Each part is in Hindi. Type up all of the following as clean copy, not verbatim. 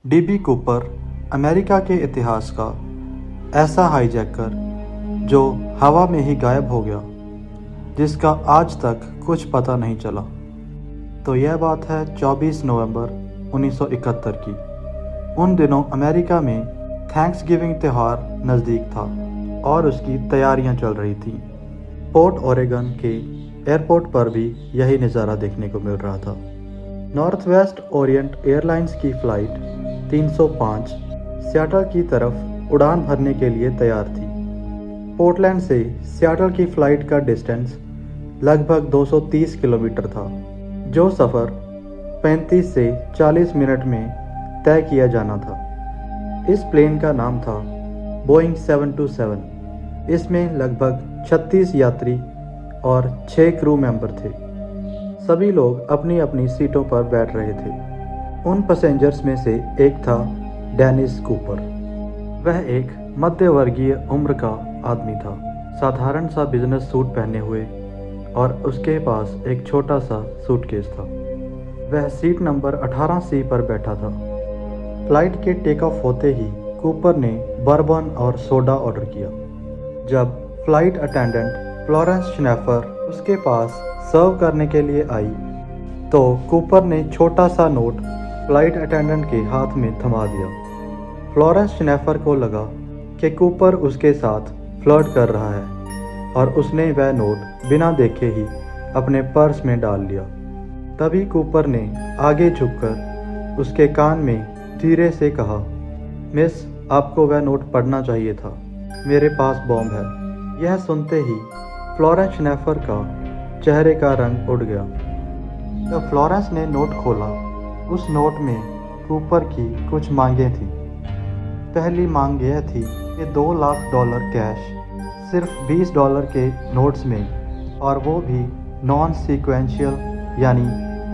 डीबी कूपर अमेरिका के इतिहास का ऐसा हाईजैकर जो हवा में ही गायब हो गया, जिसका आज तक कुछ पता नहीं चला। तो यह बात है 24 नवंबर 1971 की। उन दिनों अमेरिका में थैंक्सगिविंग त्यौहार नज़दीक था और उसकी तैयारियां चल रही थीं। पोर्ट ओरेगन के एयरपोर्ट पर भी यही नज़ारा देखने को मिल रहा था। नॉर्थ वेस्ट ओरिएंट एयरलाइंस की फ़्लाइट 305 सियाटल की तरफ उड़ान भरने के लिए तैयार थी। पोर्टलैंड से सियाटल की फ़्लाइट का डिस्टेंस लगभग 230 किलोमीटर था, जो सफ़र 35 से 40 मिनट में तय किया जाना था। इस प्लेन का नाम था बोइंग 727। इसमें लगभग 36 यात्री और 6 क्रू मेंबर थे। सभी लोग अपनी अपनी सीटों पर बैठ रहे थे। उन पैसेंजर्स में से एक था डेनिस कूपर। वह एक मध्यवर्गीय उम्र का आदमी था, साधारण सा बिजनेस सूट पहने हुए, और उसके पास एक छोटा सा सूटकेस था। वह सीट नंबर 18C पर बैठा था। फ्लाइट के टेक ऑफ होते ही कूपर ने बर्बन और सोडा ऑर्डर किया। जब फ्लाइट अटेंडेंट फ्लोरेंस श्नैफर उसके पास सर्व करने के लिए आई, तो कूपर ने छोटा सा नोट फ्लाइट अटेंडेंट के हाथ में थमा दिया। फ्लोरेंस श्नैफर को लगा कि कूपर उसके साथ फ्लर्ट कर रहा है, और उसने वह नोट बिना देखे ही अपने पर्स में डाल लिया। तभी कूपर ने आगे झुककर उसके कान में धीरे से कहा, मिस, आपको वह नोट पढ़ना चाहिए था, मेरे पास बॉम्ब है। यह सुनते ही फ्लोरेंस श्नैफर का चेहरे का रंग उड़ गया। जब फ्लोरेंस ने नोट खोला, उस नोट में कूपर की कुछ मांगें थीं। पहली मांग यह थी कि $2 लाख कैश सिर्फ $20 के नोट्स में, और वो भी नॉन सीक्वेंशियल, यानी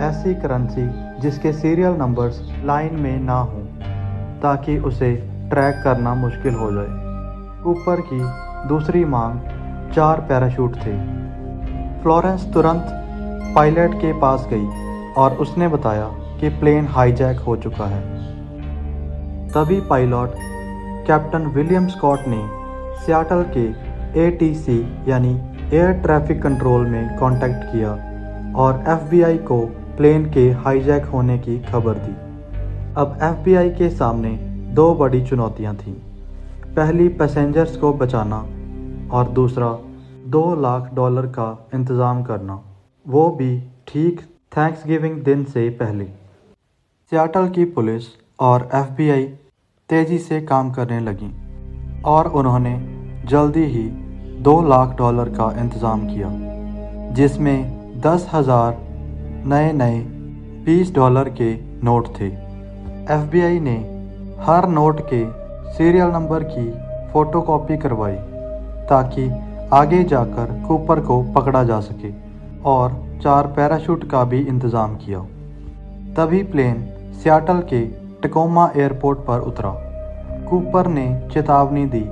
ऐसी करेंसी जिसके सीरियल नंबर्स लाइन में ना हों, ताकि उसे ट्रैक करना मुश्किल हो जाए। कूपर की दूसरी मांग 4 पैराशूट थे। फ्लोरेंस तुरंत पायलट के पास गई और उसने बताया कि प्लेन हाईजैक हो चुका है। तभी पायलट कैप्टन विलियम स्कॉट ने सियाटल के ATC यानी एयर ट्रैफिक कंट्रोल में कांटेक्ट किया और FBI को प्लेन के हाईजैक होने की खबर दी। अब FBI के सामने 2 बड़ी चुनौतियां थीं। पहली पैसेंजर्स को बचाना, और दूसरा $2 लाख का इंतज़ाम करना, वो भी ठीक थैंक्सगिविंग दिन से पहले। सियाटल की पुलिस और FBI तेज़ी से काम करने लगी, और उन्होंने जल्दी ही $2 लाख का इंतज़ाम किया, जिसमें 10,000 नए $20 के नोट थे। FBI ने हर नोट के सीरियल नंबर की फ़ोटोकॉपी करवाई, ताकि आगे जाकर कूपर को पकड़ा जा सके, और 4 पैराशूट का भी इंतज़ाम किया। तभी प्लेन सियाटल के टकोमा एयरपोर्ट पर उतरा। कूपर ने चेतावनी दी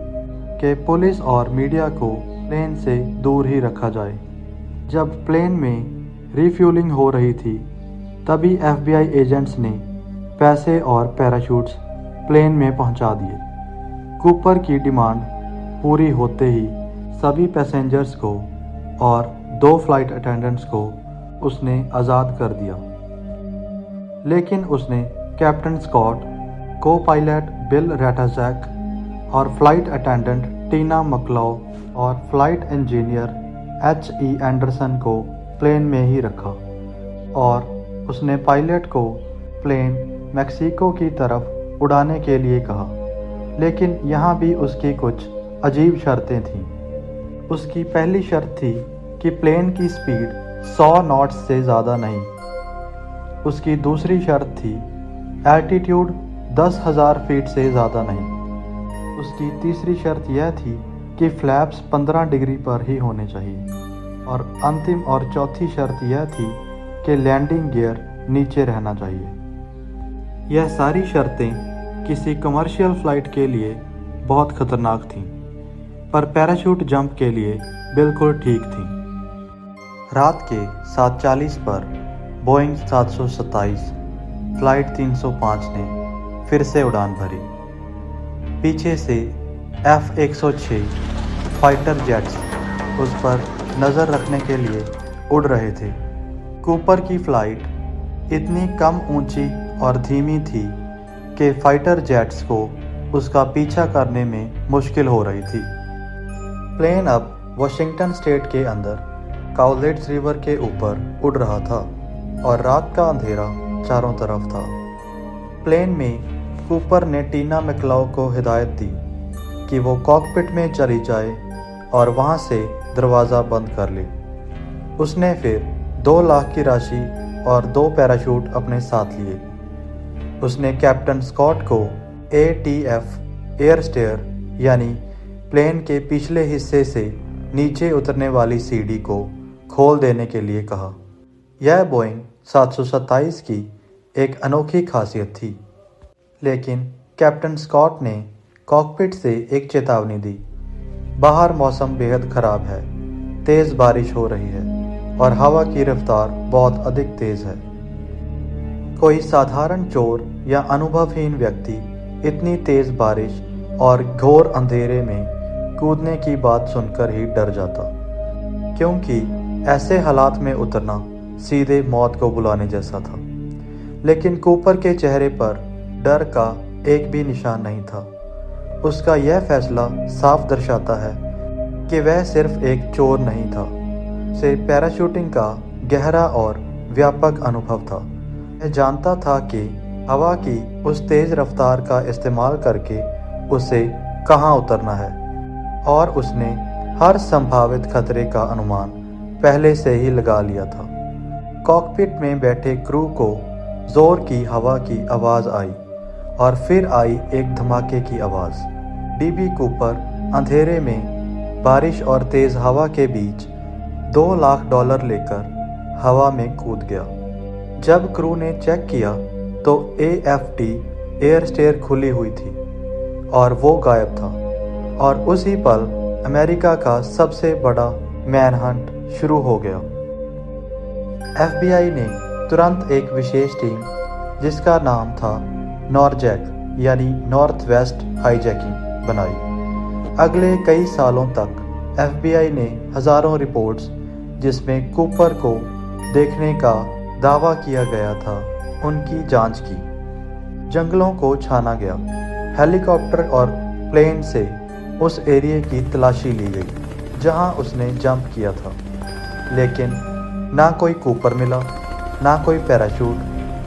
कि पुलिस और मीडिया को प्लेन से दूर ही रखा जाए। जब प्लेन में रिफ्यूलिंग हो रही थी, तभी FBI एजेंट्स ने पैसे और पैराशूट्स प्लेन में पहुंचा दिए। कूपर की डिमांड पूरी होते ही सभी पैसेंजर्स को और 2 फ्लाइट अटेंडेंट्स को उसने आज़ाद कर दिया। लेकिन उसने कैप्टन स्कॉट, को पायलट बिल रैटाजैक और फ्लाइट अटेंडेंट टीना मकलाउ और फ्लाइट इंजीनियर HE एंडरसन को प्लेन में ही रखा, और उसने पायलट को प्लेन मैक्सिको की तरफ उड़ाने के लिए कहा। लेकिन यहाँ भी उसकी कुछ अजीब शर्तें थीं। उसकी पहली शर्त थी कि प्लेन की स्पीड 100 नॉट्स से ज़्यादा नहीं। उसकी दूसरी शर्त थी एल्टीट्यूड 10,000 फीट से ज़्यादा नहीं। उसकी तीसरी शर्त यह थी कि फ्लैप्स 15 डिग्री पर ही होने चाहिए, और अंतिम और चौथी शर्त यह थी कि लैंडिंग गियर नीचे रहना चाहिए। यह सारी शर्तें किसी कमर्शियल फ़्लाइट के लिए बहुत ख़तरनाक थीं, पर पैराशूट जंप के लिए बिल्कुल ठीक थीं। रात के 7:40 पर बोइंग 727 फ्लाइट 305 ने फिर से उड़ान भरी। पीछे से F-106 फाइटर जेट्स उस पर नज़र रखने के लिए उड़ रहे थे। कूपर की फ्लाइट इतनी कम ऊंची और धीमी थी कि फाइटर जेट्स को उसका पीछा करने में मुश्किल हो रही थी। प्लेन अब वाशिंगटन स्टेट के अंदर काउलेट्स रिवर के ऊपर उड़ रहा था और रात का अंधेरा चारों तरफ था। प्लेन में कूपर ने टीना मैक्लाउ को हिदायत दी कि वो कॉकपिट में चली जाए और वहाँ से दरवाज़ा बंद कर ले। उसने फिर 2 लाख की राशि और 2 पैराशूट अपने साथ लिए। उसने कैप्टन स्कॉट को ATF एयर स्टेयर यानी प्लेन के पिछले हिस्से से नीचे उतरने वाली सीढ़ी को खोल देने के लिए कहा। यह बोइंग 727 की एक अनोखी खासियत थी, लेकिन कैप्टन स्कॉट ने कॉकपिट से एक चेतावनी दी। बाहर मौसम बेहद ख़राब है, तेज़ बारिश हो रही है और हवा की रफ्तार बहुत अधिक तेज़ है। कोई साधारण चोर या अनुभवहीन व्यक्ति इतनी तेज़ बारिश और घोर अंधेरे में कूदने की बात सुनकर ही डर जाता, क्योंकि ऐसे हालात में उतरना सीधे मौत को बुलाने जैसा था। लेकिन कूपर के चेहरे पर डर का एक भी निशान नहीं था। उसका यह फैसला साफ दर्शाता है कि वह सिर्फ एक चोर नहीं था, उसे पैराशूटिंग का गहरा और व्यापक अनुभव था। वह जानता था कि हवा की उस तेज़ रफ्तार का इस्तेमाल करके उसे कहाँ उतरना है, और उसने हर संभावित खतरे का अनुमान पहले से ही लगा लिया था। कॉकपिट में बैठे क्रू को जोर की हवा की आवाज़ आई और फिर आई एक धमाके की आवाज़। DB कूपर अंधेरे में बारिश और तेज़ हवा के बीच $2 लाख लेकर हवा में कूद गया। जब क्रू ने चेक किया तो AFT एयर स्टेयर खुली हुई थी और वो गायब था, और उसी पल अमेरिका का सबसे बड़ा मैनहंट शुरू हो गया। FBI ने तुरंत एक विशेष टीम, जिसका नाम था नॉरजैक यानी नॉर्थ वेस्ट हाईजैकिंग, बनाई। अगले कई सालों तक FBI ने हज़ारों रिपोर्ट्स जिसमें कूपर को देखने का दावा किया गया था उनकी जांच की। जंगलों को छाना गया, हेलीकॉप्टर और प्लेन से उस एरिया की तलाशी ली गई जहां उसने जंप किया था, लेकिन ना कोई कूपर मिला, ना कोई पैराशूट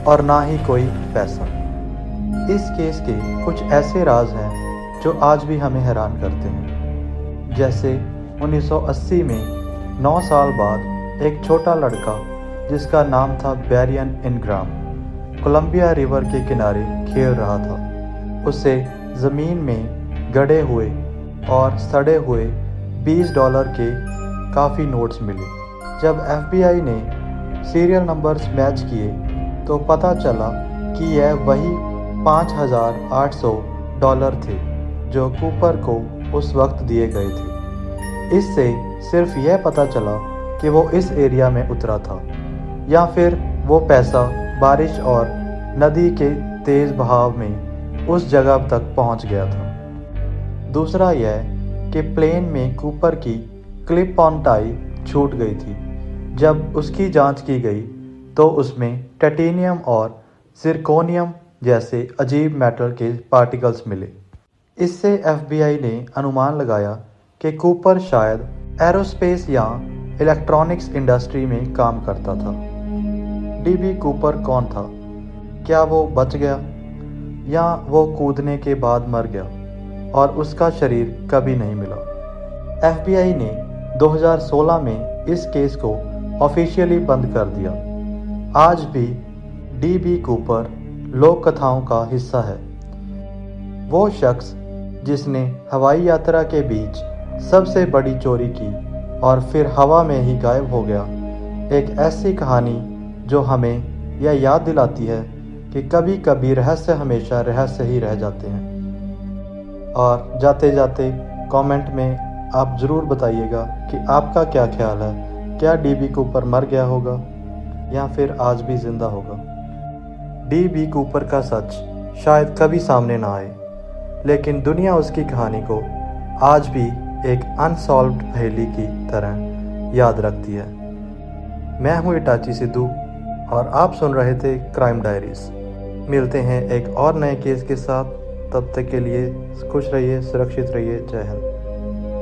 और ना ही कोई पैसा। इस केस के कुछ ऐसे राज हैं जो आज भी हमें हैरान करते हैं। जैसे 1980 में 9 साल बाद एक छोटा लड़का जिसका नाम था बैरियन इनग्राम कोलंबिया रिवर के किनारे खेल रहा था। उसे ज़मीन में गड़े हुए और सड़े हुए $20 के काफ़ी नोट्स मिले। जब FBI ने सीरियल नंबर्स मैच किए तो पता चला कि यह वही $5,800 थे जो कूपर को उस वक्त दिए गए थे। इससे सिर्फ यह पता चला कि वो इस एरिया में उतरा था, या फिर वो पैसा बारिश और नदी के तेज़ बहाव में उस जगह तक पहुंच गया था। दूसरा यह कि प्लेन में कूपर की क्लिप ऑन टाई छूट गई थी। जब उसकी जांच की गई तो उसमें टाइटेनियम और जिरकोनियम जैसे अजीब मेटल के पार्टिकल्स मिले। इससे FBI ने अनुमान लगाया कि कूपर शायद एरोस्पेस या इलेक्ट्रॉनिक्स इंडस्ट्री में काम करता था। DB कूपर कौन था? क्या वो बच गया, या वो कूदने के बाद मर गया और उसका शरीर कभी नहीं मिला? FBI ने 2016 में इस केस को ऑफिशियली बंद कर दिया। आज भी DB कूपर लोक कथाओं का हिस्सा है। वो शख्स जिसने हवाई यात्रा के बीच सबसे बड़ी चोरी की और फिर हवा में ही गायब हो गया, एक ऐसी कहानी जो हमें यह याद दिलाती है कि कभी कभी रहस्य हमेशा रहस्य ही रह जाते हैं। और जाते जाते कमेंट में आप ज़रूर बताइएगा कि आपका क्या ख्याल है, क्या DB कूपर मर गया होगा या फिर आज भी ज़िंदा होगा। DB कूपर का सच शायद कभी सामने ना आए, लेकिन दुनिया उसकी कहानी को आज भी एक अनसॉल्व्ड पहेली की तरह याद रखती है। मैं हूँ इटाची सिद्धू और आप सुन रहे थे क्राइम डायरीज। मिलते हैं एक और नए केस के साथ। तब तक के लिए खुश रहिए, सुरक्षित रहिए। जय हिंद।